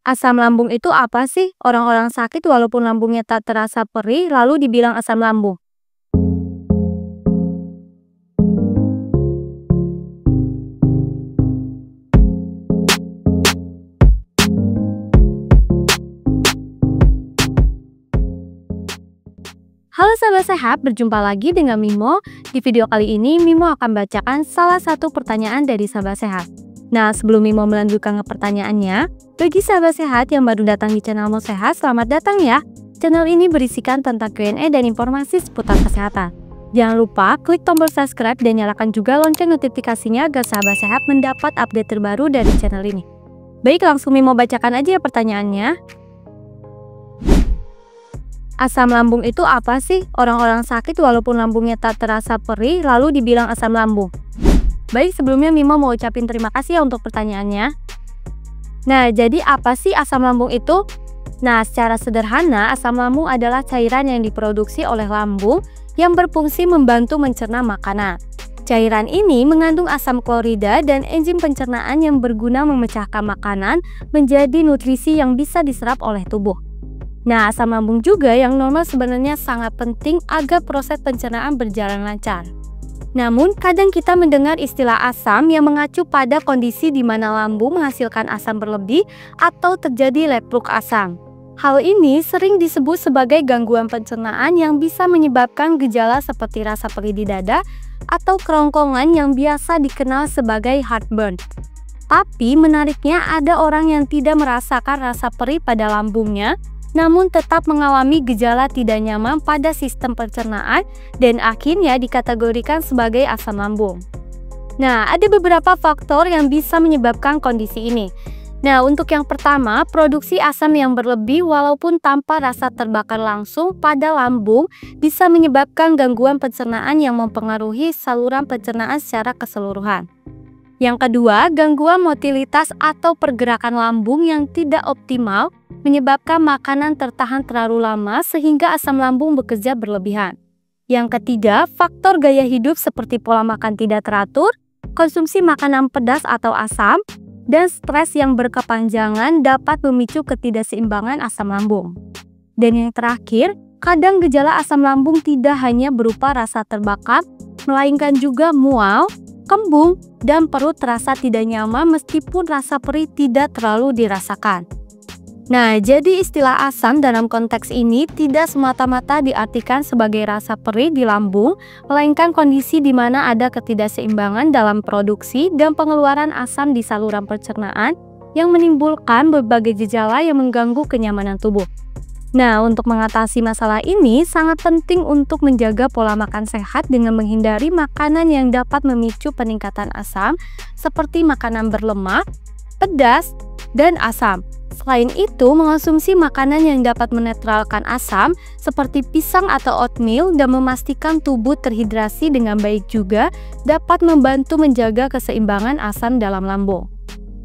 Asam lambung itu apa sih? Orang-orang sakit walaupun lambungnya tak terasa perih, lalu dibilang asam lambung. Halo sahabat sehat, berjumpa lagi dengan Mimo. Di video kali ini, Mimo akan bacakan salah satu pertanyaan dari sahabat sehat. Nah, sebelum Mimo melanjutkan ke pertanyaannya, bagi sahabat sehat yang baru datang di channel Mo Sehat, selamat datang ya. Channel ini berisikan tentang Q&A dan informasi seputar kesehatan. Jangan lupa klik tombol subscribe dan nyalakan juga lonceng notifikasinya agar sahabat sehat mendapat update terbaru dari channel ini. Baik, langsung Mimo bacakan aja ya pertanyaannya. Asam lambung itu apa sih? Orang-orang sakit walaupun lambungnya tak terasa perih, lalu dibilang asam lambung. Baik, sebelumnya Mimo mau ucapin terima kasih ya untuk pertanyaannya. Nah, jadi apa sih asam lambung itu? Nah, secara sederhana, asam lambung adalah cairan yang diproduksi oleh lambung yang berfungsi membantu mencerna makanan. Cairan ini mengandung asam klorida dan enzim pencernaan yang berguna memecahkan makanan menjadi nutrisi yang bisa diserap oleh tubuh. Nah, asam lambung juga yang normal sebenarnya sangat penting agar proses pencernaan berjalan lancar. Namun, kadang kita mendengar istilah asam yang mengacu pada kondisi di mana lambung menghasilkan asam berlebih atau terjadi reflux asam. Hal ini sering disebut sebagai gangguan pencernaan yang bisa menyebabkan gejala seperti rasa perih di dada atau kerongkongan yang biasa dikenal sebagai heartburn. Tapi menariknya ada orang yang tidak merasakan rasa perih pada lambungnya, namun tetap mengalami gejala tidak nyaman pada sistem pencernaan dan akhirnya dikategorikan sebagai asam lambung. Nah, ada beberapa faktor yang bisa menyebabkan kondisi ini. Nah, untuk yang pertama, produksi asam yang berlebih walaupun tanpa rasa terbakar langsung pada lambung bisa menyebabkan gangguan pencernaan yang mempengaruhi saluran pencernaan secara keseluruhan. Yang kedua, gangguan motilitas atau pergerakan lambung yang tidak optimal menyebabkan makanan tertahan terlalu lama sehingga asam lambung bekerja berlebihan. Yang ketiga, faktor gaya hidup seperti pola makan tidak teratur, konsumsi makanan pedas atau asam, dan stres yang berkepanjangan dapat memicu ketidakseimbangan asam lambung. Dan yang terakhir, kadang gejala asam lambung tidak hanya berupa rasa terbakar, melainkan juga mual, kembung, dan perut terasa tidak nyaman meskipun rasa perih tidak terlalu dirasakan. Nah, jadi istilah asam dalam konteks ini tidak semata-mata diartikan sebagai rasa perih di lambung, melainkan kondisi di mana ada ketidakseimbangan dalam produksi dan pengeluaran asam di saluran pencernaan yang menimbulkan berbagai gejala yang mengganggu kenyamanan tubuh. Nah, untuk mengatasi masalah ini sangat penting untuk menjaga pola makan sehat dengan menghindari makanan yang dapat memicu peningkatan asam seperti makanan berlemak, pedas, dan asam. Selain itu, mengonsumsi makanan yang dapat menetralkan asam seperti pisang atau oatmeal dan memastikan tubuh terhidrasi dengan baik juga dapat membantu menjaga keseimbangan asam dalam lambung.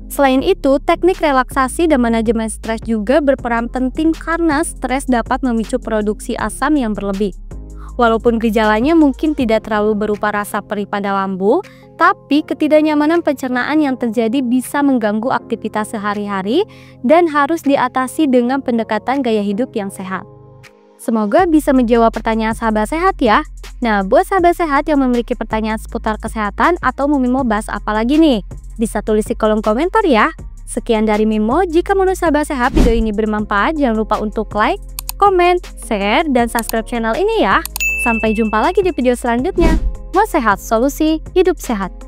Selain itu, teknik relaksasi dan manajemen stres juga berperan penting karena stres dapat memicu produksi asam yang berlebih. Walaupun gejalanya mungkin tidak terlalu berupa rasa perih pada lambung, tapi ketidaknyamanan pencernaan yang terjadi bisa mengganggu aktivitas sehari-hari dan harus diatasi dengan pendekatan gaya hidup yang sehat. Semoga bisa menjawab pertanyaan sahabat sehat ya. Nah, buat sahabat sehat yang memiliki pertanyaan seputar kesehatan atau mau Mimo bahas apa lagi nih, bisa tulis di kolom komentar ya. Sekian dari Mimo, jika menurut sahabat sehat video ini bermanfaat, jangan lupa untuk like, komen, share, dan subscribe channel ini ya. Sampai jumpa lagi di video selanjutnya. Mo Sehat, solusi hidup sehat.